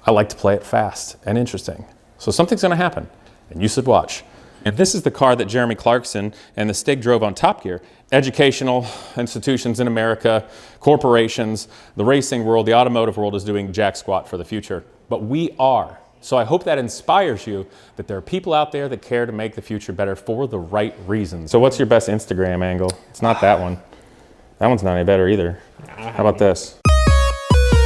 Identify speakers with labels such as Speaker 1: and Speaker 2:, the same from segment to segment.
Speaker 1: I like to play it fast and interesting. So something's gonna happen, and you should watch. And this is the car that Jeremy Clarkson and the Stig drove on Top Gear. Educational institutions in America, corporations, the racing world, the automotive world is doing jack squat for the future. But we are. So I hope that inspires you that there are people out there that care to make the future better for the right reasons. So what's your best Instagram angle? It's not that one. That one's not any better either. How about this?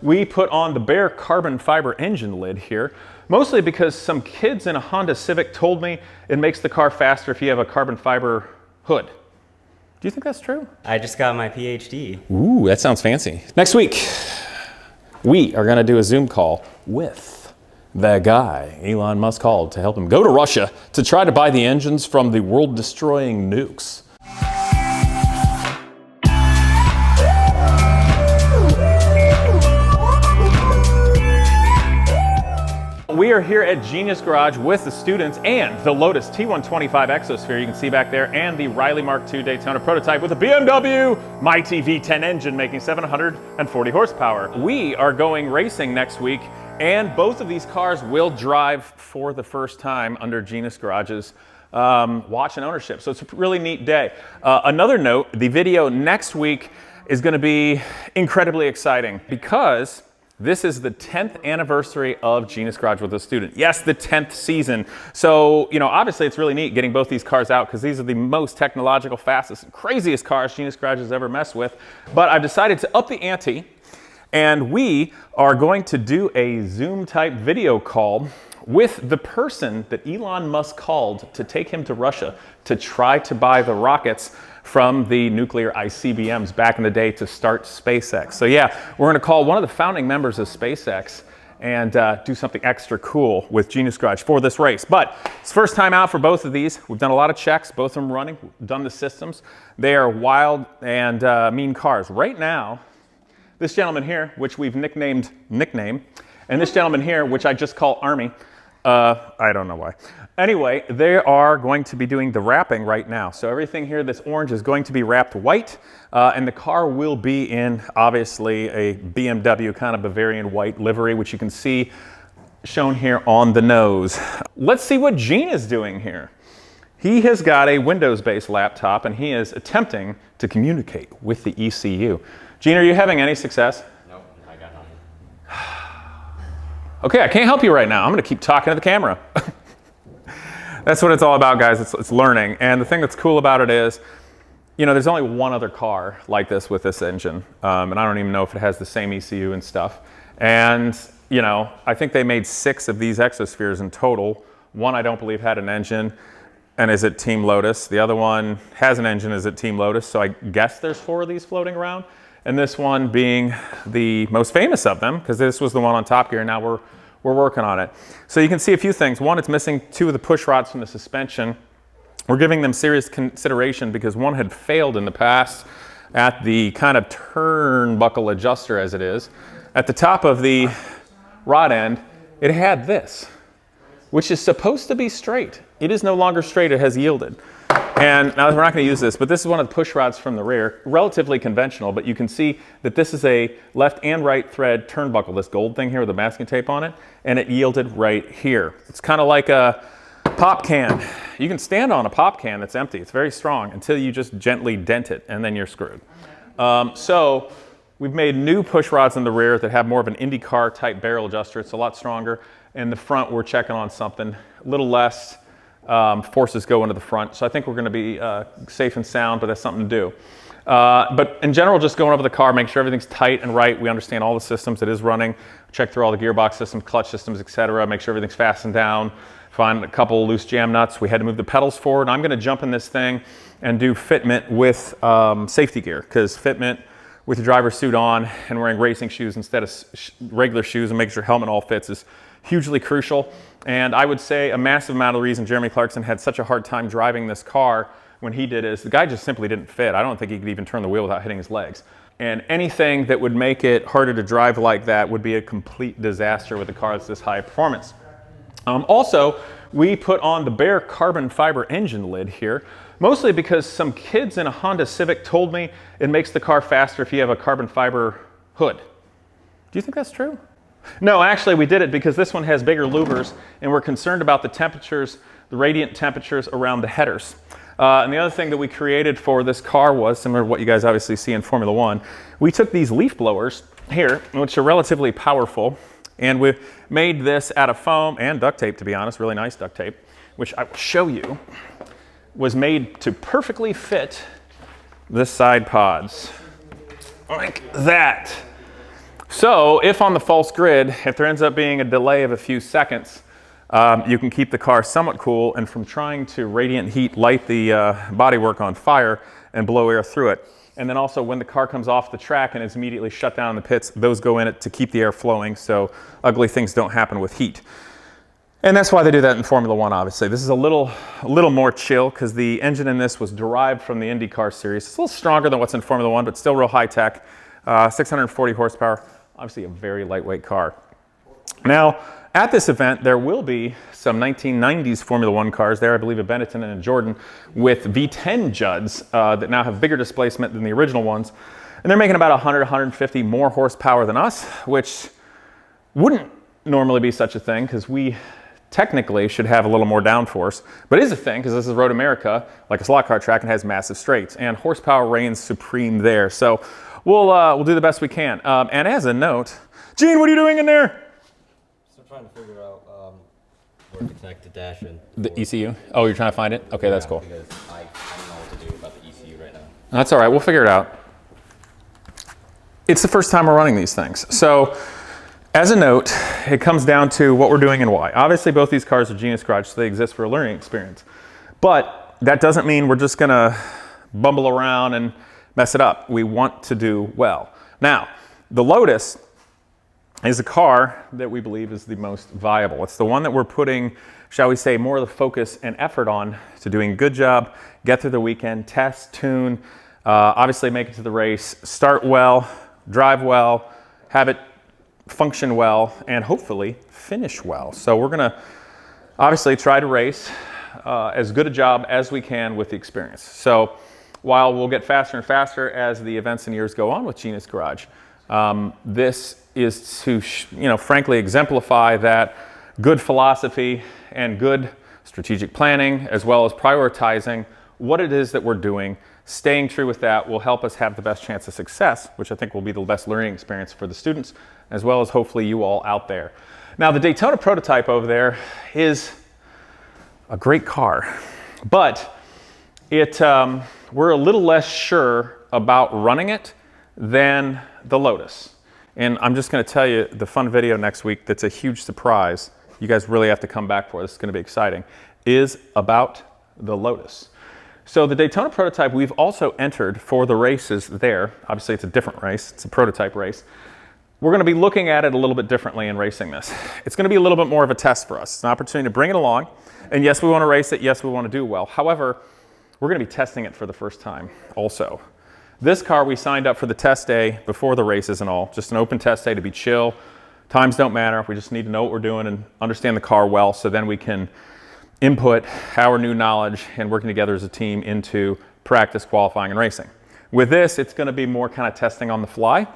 Speaker 1: We put on the bare carbon fiber engine lid here, mostly because some kids in a Honda Civic told me it makes the car faster if you have a carbon fiber hood. Do you think that's true?
Speaker 2: I just got my PhD.
Speaker 1: Ooh, that sounds fancy. Next week, we are gonna do a Zoom call with the guy Elon Musk called to help him go to Russia to try to buy the engines from the world-destroying nukes. We are here at Genius Garage with the students and the Lotus T125 Exosphere you can see back there, and the Riley Mark II Daytona prototype with a BMW Mighty V10 engine making 740 horsepower. We are going racing next week, and both of these cars will drive for the first time under Genius Garage's watch and ownership. So it's a really neat day. Another note, the video next week is going to be incredibly exciting because this is the 10th anniversary of Genius Garage with a student. Yes, the 10th season. So, you know, obviously it's really neat getting both these cars out because these are the most technological, fastest, and craziest cars Genius Garage has ever messed with. But I've decided to up the ante, and we are going to do a Zoom type video call with the person that Elon Musk called to take him to Russia to try to buy the rockets from the nuclear ICBMs back in the day to start SpaceX. So yeah, we're gonna call one of the founding members of SpaceX and do something extra cool with Genius Garage for this race. But it's first time out for both of these. We've done a lot of checks, both of them running, we've done the systems. They are wild and mean cars. Right now, this gentleman here, which we've nicknamed Nickname, and this gentleman here, which I just call Army, I don't know why. Anyway, they are going to be doing the wrapping right now. So everything here that's orange is going to be wrapped white, and the car will be in, obviously, a BMW kind of Bavarian white livery, which you can see shown here on the nose. Let's see what Gene is doing here. He has got a Windows-based laptop, and he is attempting to communicate with the ECU. Gene, are you having any success?
Speaker 2: Nope, I got nothing.
Speaker 1: Okay, I can't help you right now. I'm gonna keep talking to the camera. That's what it's all about, guys. It's learning. And the thing that's cool about it is, you know, there's only one other car like this with this engine. And I don't even know if it has the same ECU and stuff. And, you know, I think they made 6 of these Exospheres in total. One I don't believe had an engine and is at Team Lotus. The other one has an engine, is at Team Lotus. So I guess there's 4 of these floating around. And this one being the most famous of them, because this was the one on Top Gear, and now we're working on it. So you can see a few things. One, it's missing 2 of the push rods from the suspension. We're giving them serious consideration because one had failed in the past at the kind of turnbuckle adjuster as it is. At the top of the rod end, it had this, which is supposed to be straight. It is no longer straight, it has yielded. And now we're not going to use this, but this is one of the push rods from the rear, relatively conventional, but you can see that this is a left and right thread turnbuckle, this gold thing here with the masking tape on it, and it yielded right here. It's kind of like a pop can. You can stand on a pop can that's empty. It's very strong until you just gently dent it, and then you're screwed. So we've made new push rods in the rear that have more of an IndyCar type barrel adjuster. It's a lot stronger. In the front, we're checking on something a little less. Forces go into the front. So I think we're going to be safe and sound, but that's something to do. But in general, just going over the car, make sure everything's tight and right. We understand all the systems it is running. Check through all the gearbox systems, clutch systems, etc. Make sure everything's fastened down. Find a couple of loose jam nuts. We had to move the pedals forward. I'm going to jump in this thing and do fitment with safety gear, because fitment with your driver's suit on and wearing racing shoes instead of regular shoes and making sure your helmet all fits is hugely crucial. And I would say a massive amount of the reason Jeremy Clarkson had such a hard time driving this car when he did is the guy just simply didn't fit. I don't think he could even turn the wheel without hitting his legs. And anything that would make it harder to drive like that would be a complete disaster with a car that's this high performance. Also, we put on the bare carbon fiber engine lid here, mostly because some kids in a Honda Civic told me it makes the car faster if you have a carbon fiber hood. Do you think that's true? No, actually we did it because this one has bigger louvers and we're concerned about the temperatures, the radiant temperatures around the headers. And the other thing that we created for this car was, similar to what you guys obviously see in Formula One, we took these leaf blowers here, which are relatively powerful, and we made this out of foam and duct tape, to be honest, really nice duct tape, which I will show you, was made to perfectly fit the side pods. Like that. So if on the false grid, if there ends up being a delay of a few seconds, you can keep the car somewhat cool, and from trying to radiant heat light the bodywork on fire and blow air through it. And then also when the car comes off the track and is immediately shut down in the pits, those go in it to keep the air flowing so ugly things don't happen with heat. And that's why they do that in Formula One, obviously. This is a little more chill because the engine in this was derived from the IndyCar series. It's a little stronger than what's in Formula One, but still real high tech. 640 horsepower, obviously a very lightweight car. Now, at this event, there will be some 1990s Formula One cars there, I believe a Benetton and a Jordan, with V10 Judds that now have bigger displacement than the original ones. And they're making about 100, 150 more horsepower than us, which wouldn't normally be such a thing because we technically should have a little more downforce, but is a thing because this is Road America, like a slot car track, and has massive straights, and horsepower reigns supreme there. So we'll do the best we can. And as a note, Gene, what are you doing in there?
Speaker 2: Trying to figure out where to connect the dash in.
Speaker 1: The ECU? Oh, you're trying to find it? Okay, that's cool.
Speaker 2: Because I don't know what to do about the ECU right now.
Speaker 1: That's all right, we'll figure it out. It's the first time we're running these things. So, as a note, it comes down to what we're doing and why. Obviously, both these cars are Genius Garage, so they exist for a learning experience. But that doesn't mean we're just gonna bumble around and mess it up. We want to do well. Now, the Lotus is a car that we believe is the most viable. It's the one that we're putting, shall we say, more of the focus and effort on to doing a good job, get through the weekend, test, tune, obviously make it to the race, start well, drive well, have it function well, and hopefully finish well. So we're gonna obviously try to race as good a job as we can with the experience. So while we'll get faster and faster as the events and years go on with Genius Garage, this is to, frankly exemplify that good philosophy and good strategic planning, as well as prioritizing what it is that we're doing. Staying true with that will help us have the best chance of success, which I think will be the best learning experience for the students, as well as hopefully you all out there. Now, the Daytona prototype over there is a great car, but we're a little less sure about running it than the Lotus. And I'm just going to tell you the fun video next week that's a huge surprise. You guys really have to come back for it. This is going to be exciting. Is about the Lotus. So the Daytona prototype we've also entered for the races there. Obviously it's a different race. It's a prototype race. We're going to be looking at it a little bit differently in racing this. It's going to be a little bit more of a test for us. It's an opportunity to bring it along. And yes, we want to race it. Yes, we want to do well. However, we're going to be testing it for the first time also. This car we signed up for the test day before the races and all, just an open test day to be chill. Times don't matter. We just need to know what we're doing and understand the car well, so then we can input our new knowledge and working together as a team into practice, qualifying, and racing. With this, it's going to be more kind of testing on the fly.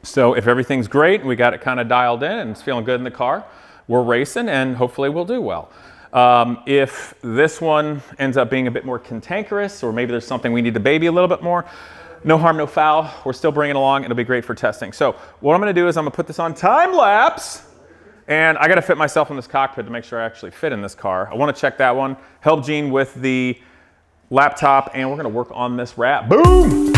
Speaker 1: So if everything's great and we got it kind of dialed in and it's feeling good in the car, we're racing and hopefully we'll do well. If this one ends up being a bit more cantankerous, or maybe there's something we need to baby a little bit more, no harm, no foul. We're still bringing it along. It'll be great for testing. So what I'm going to do is I'm going to put this on time lapse, and I got to fit myself in this cockpit to make sure I actually fit in this car. I want to check that one, help Gene with the laptop, and we're going to work on this wrap. Boom!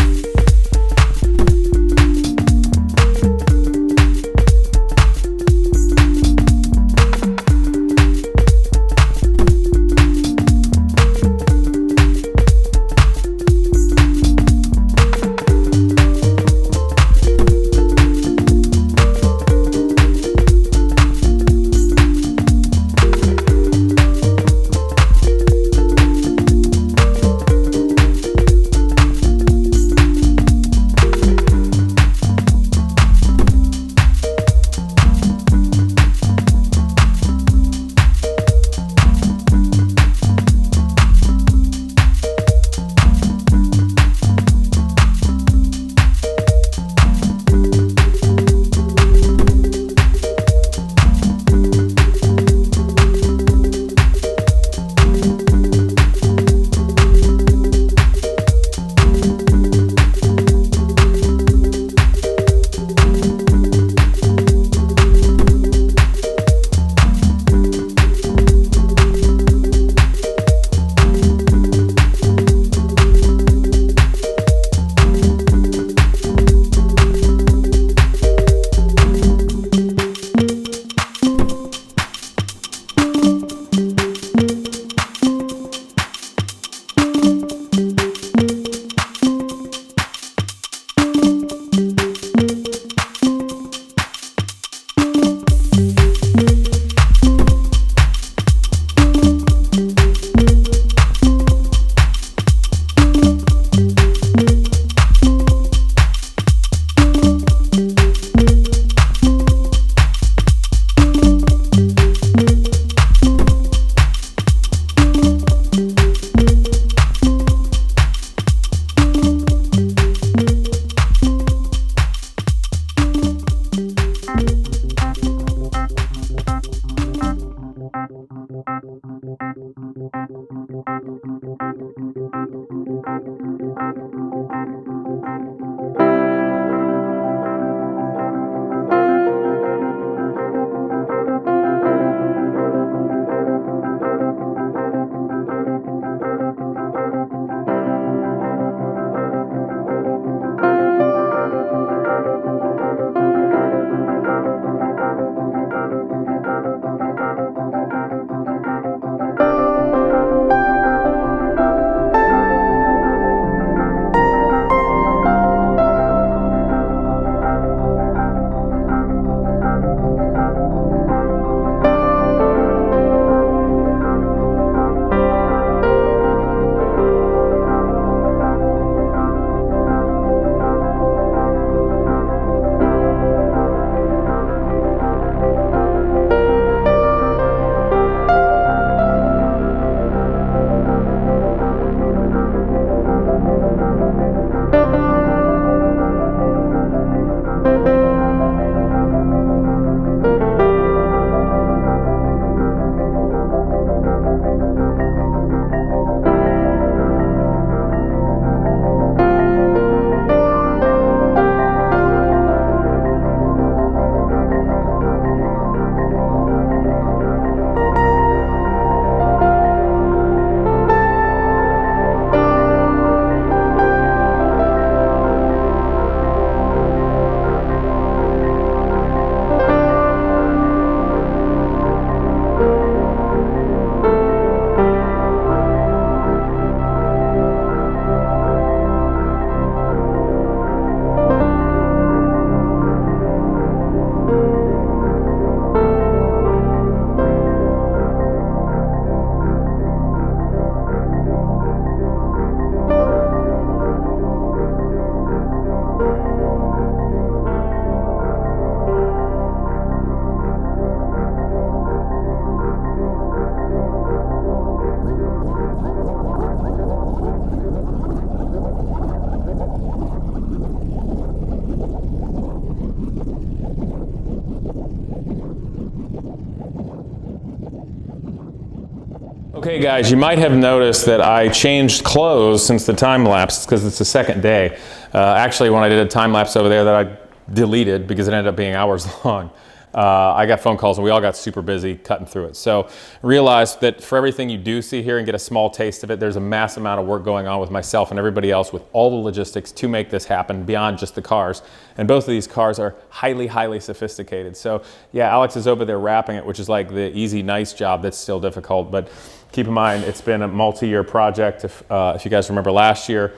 Speaker 1: Okay guys, you might have noticed that I changed clothes since the time lapse because it's the second day. Actually, when I did a time lapse over there that I deleted because it ended up being hours long, I got phone calls and we all got super busy cutting through it. So realize that for everything you do see here and get a small taste of it, there's a mass amount of work going on with myself and everybody else with all the logistics to make this happen beyond just the cars. And both of these cars are highly, highly sophisticated. So yeah, Alex is over there wrapping it, which is like the easy, nice job that's still difficult. But keep in mind, it's been a multi-year project. If you guys remember last year,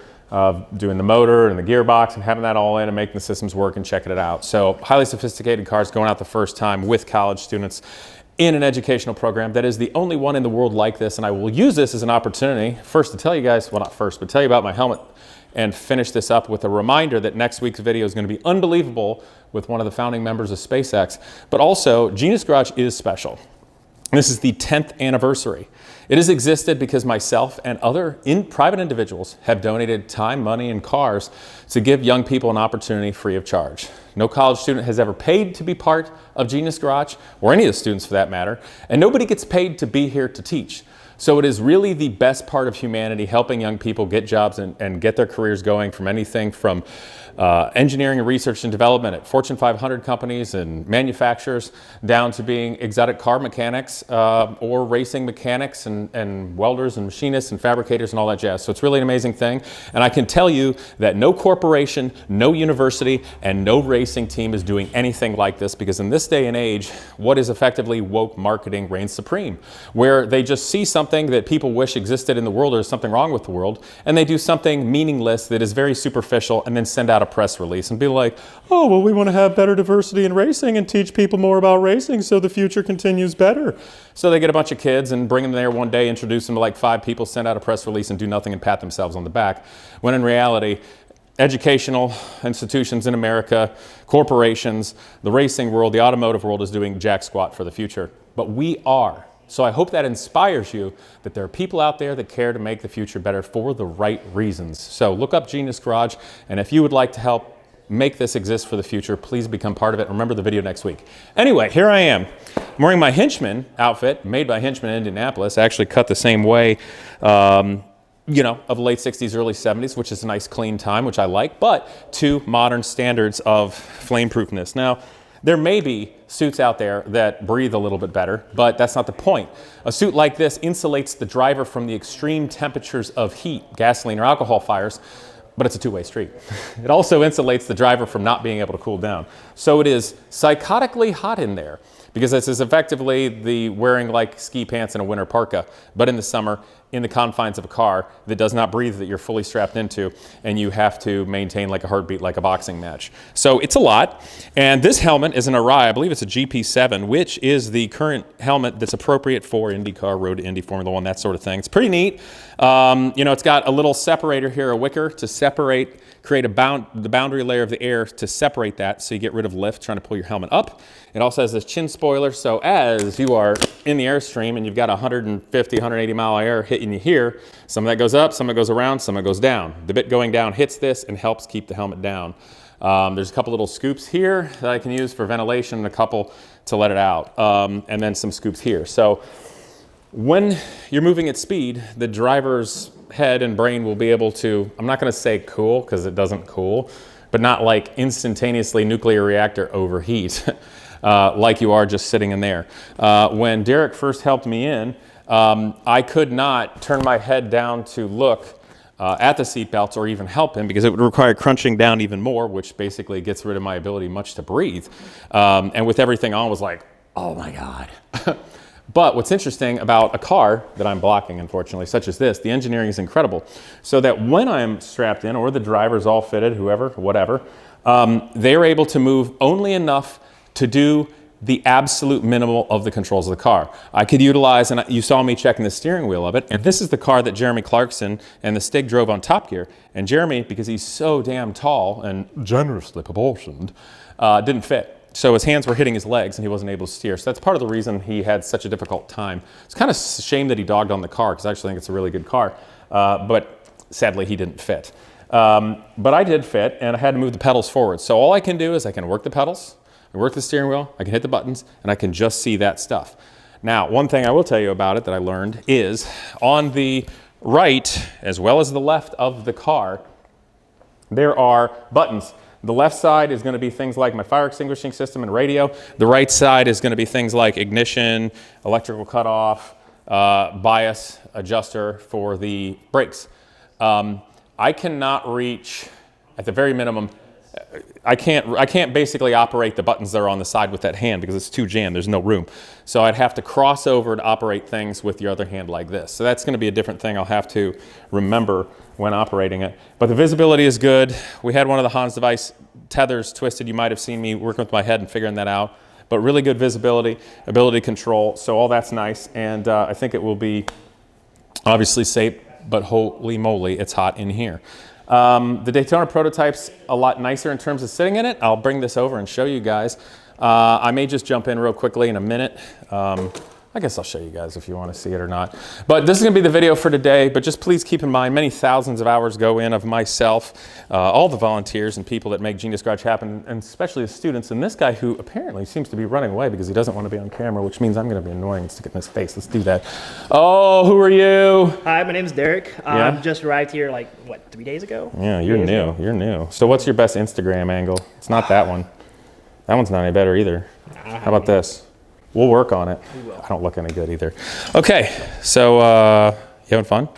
Speaker 1: doing the motor and the gearbox and having that all in and making the systems work and checking it out. So highly sophisticated cars going out the first time with college students in an educational program that is the only one in the world like this. And I will use this as an opportunity first to tell you guys, well not first, but tell you about my helmet and finish this up with a reminder that next week's video is going to be unbelievable with one of the founding members of SpaceX. But also, Genius Garage is special. This is the 10th anniversary. It has existed because myself and other private individuals have donated time, money, and cars to give young people an opportunity free of charge. No college student has ever paid to be part of Genius Garage, or any of the students for that matter, and nobody gets paid to be here to teach. So it is really the best part of humanity, helping young people get jobs and get their careers going from anything from engineering and research and development at Fortune 500 companies and manufacturers down to being exotic car mechanics or racing mechanics and welders and machinists and fabricators and all that jazz. So it's really an amazing thing. And I can tell you that no corporation, no university, and no racing team is doing anything like this, because in this day and age, what is effectively woke marketing reigns supreme, where they just see something that people wish existed in the world or there's something wrong with the world, and they do something meaningless that is very superficial and then send out a press release and be like, oh, well, we want to have better diversity in racing and teach people more about racing so the future continues better. So they get a bunch of kids and bring them there one day, introduce them to like 5 people, send out a press release and do nothing and pat themselves on the back. When in reality, educational institutions in America, corporations, the racing world, the automotive world is doing jack squat for the future. But we are. So I hope that inspires you that there are people out there that care to make the future better for the right reasons. So look up Genius Garage, and if you would like to help make this exist for the future, please become part of it. Remember the video next week. Anyway, here I am. I'm wearing my Henchman outfit, made by Henchman in Indianapolis. I actually cut the same way, you know, of the late 60s, early 70s, which is a nice clean time, which I like, but to modern standards of flame-proofness. Now, there may be suits out there that breathe a little bit better, but that's not the point. A suit like this insulates the driver from the extreme temperatures of heat, gasoline or alcohol fires, but it's a two-way street. It also insulates the driver from not being able to cool down. So it is psychotically hot in there, because this is effectively the wearing like ski pants and a winter parka, but in the summer, in the confines of a car that does not breathe, that you're fully strapped into, and you have to maintain like a heartbeat, like a boxing match. So it's a lot. And this helmet is an Arai, I believe it's a GP7, which is the current helmet that's appropriate for IndyCar, Road to Indy, Formula One, that sort of thing. It's pretty neat. You know, it's got a little separator here, a wicker to separate, create the boundary layer of the air to separate that, so you get rid of lift trying to pull your helmet up. It also has this chin spoiler, so as you are in the airstream and you've got 150, 180 mile air hitting you here, some of that goes up, some of it goes around, some of it goes down. The bit going down hits this and helps keep the helmet down. There's a couple little scoops here that I can use for ventilation and a couple to let it out, and then some scoops here. So when you're moving at speed, the driver's head and brain will be able to, I'm not going to say cool because it doesn't cool, but not like instantaneously nuclear reactor overheat like you are just sitting in there. When Derek first helped me in, I could not turn my head down to look at the seatbelts or even help him, because it would require crunching down even more, which basically gets rid of my ability much to breathe. And with everything on, was like, oh my God. But what's interesting about a car that I'm blocking, unfortunately, such as this, the engineering is incredible. So that when I'm strapped in, or the driver's all fitted, whoever, whatever, they're able to move only enough to do the absolute minimal of the controls of the car. I could utilize, and you saw me checking the steering wheel of it, and this is the car that Jeremy Clarkson and the Stig drove on Top Gear. And Jeremy, because he's so damn tall and generously proportioned, didn't fit. So his hands were hitting his legs and he wasn't able to steer. So that's part of the reason he had such a difficult time. It's kind of a shame that he dogged on the car, because I actually think it's a really good car. But sadly, he didn't fit. But I did fit, and I had to move the pedals forward. So all I can do is I can work the pedals, I work the steering wheel, I can hit the buttons, and I can just see that stuff. Now, one thing I will tell you about it that I learned is on the right, as well as the left of the car, there are buttons. The left side is going to be things like my fire extinguishing system and radio. The right side is going to be things like ignition, electrical cutoff, bias adjuster for the brakes. I cannot reach, at the very minimum, I can't basically operate the buttons that are on the side with that hand because it's too jammed, there's no room. So I'd have to cross over to operate things with your other hand like this. So that's gonna be a different thing I'll have to remember when operating it. But the visibility is good. We had one of the Hans device tethers twisted. You might have seen me working with my head and figuring that out. But really good visibility, ability to control, so all that's nice. And I think it will be obviously safe, but holy moly, it's hot in here. The Daytona prototype's a lot nicer in terms of sitting in it. I'll bring this over and show you guys. I may just jump in real quickly in a minute. I guess I'll show you guys if you want to see it or not. But this is going to be the video for today, but just please keep in mind many thousands of hours go in of myself, all the volunteers and people that make Genius Garage happen, and especially the students, and this guy who apparently seems to be running away because he doesn't want to be on camera, which means I'm going to be annoying and stick it in his face. Let's do that. Oh, who are you?
Speaker 3: Hi, my name's Derek.
Speaker 1: Yeah?
Speaker 3: Just arrived here like, what, 3 days ago?
Speaker 1: Yeah, you're new. You're new. So what's your best Instagram angle? It's not that one. That one's not any better either. How about this? We'll work on it. I don't look any good either. Okay, so you having fun?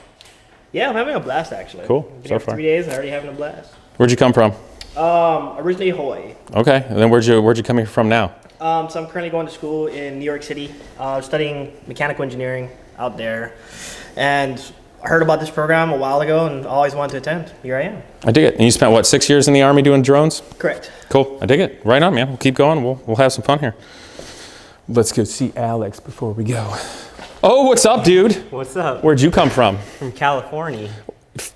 Speaker 3: Yeah, I'm having a blast actually.
Speaker 1: Cool,
Speaker 3: Been
Speaker 1: so
Speaker 3: here for
Speaker 1: far.
Speaker 3: 3 days and already having a blast.
Speaker 1: Where'd you come from?
Speaker 3: Originally Hawaii.
Speaker 1: Okay, and then where'd you come here from now?
Speaker 3: So I'm currently going to school in New York City, studying mechanical engineering out there. And I heard about this program a while ago and always wanted to attend. Here I am.
Speaker 1: I dig it. And you spent what, 6 years in the Army doing drones?
Speaker 3: Correct.
Speaker 1: Cool, I dig it. Right on, man. We'll keep going. We'll have some fun here. Let's go see Alex before we go. Oh, what's up, dude?
Speaker 4: What's up?
Speaker 1: Where'd you come from?
Speaker 4: From California.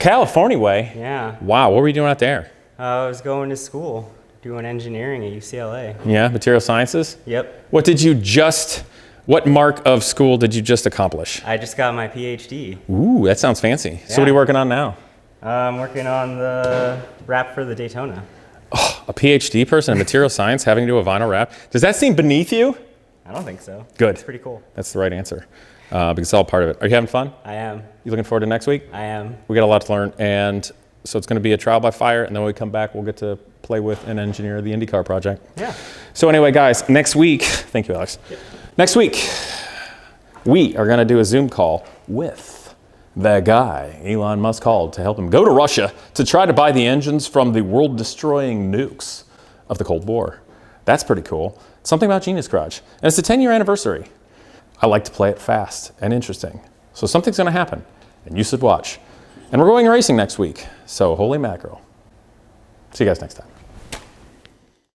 Speaker 1: California way?
Speaker 4: Yeah.
Speaker 1: Wow, what were you doing out there?
Speaker 4: I was going to school, doing engineering at UCLA.
Speaker 1: Yeah, material sciences?
Speaker 4: Yep.
Speaker 1: What mark of school did you just accomplish?
Speaker 4: I just got my PhD.
Speaker 1: Ooh, that sounds fancy. So what are
Speaker 4: Yeah.
Speaker 1: you working on now?
Speaker 4: I'm working on the wrap for the Daytona.
Speaker 1: A PhD person in material science having to do a vinyl wrap? Does that seem beneath you?
Speaker 4: I don't think so.
Speaker 1: Good.
Speaker 4: It's pretty cool.
Speaker 1: That's the right answer, because it's all part of it. Are you having fun?
Speaker 4: I am.
Speaker 1: You looking forward to next week?
Speaker 4: I am.
Speaker 1: We got a lot to learn, and so it's going to be a trial by fire, and then when we come back, we'll get to play with and engineer the IndyCar project.
Speaker 4: Yeah.
Speaker 1: So anyway, guys, next week, thank you, Alex. Yep. Next week, we are going to do a Zoom call with the guy Elon Musk called to help him go to Russia to try to buy the engines from the world-destroying nukes of the Cold War. That's pretty cool. Something about Genius Garage. And it's the 10-year anniversary. I like to play it fast and interesting. So something's going to happen, and you should watch. And we're going racing next week, so holy mackerel. See you guys next time.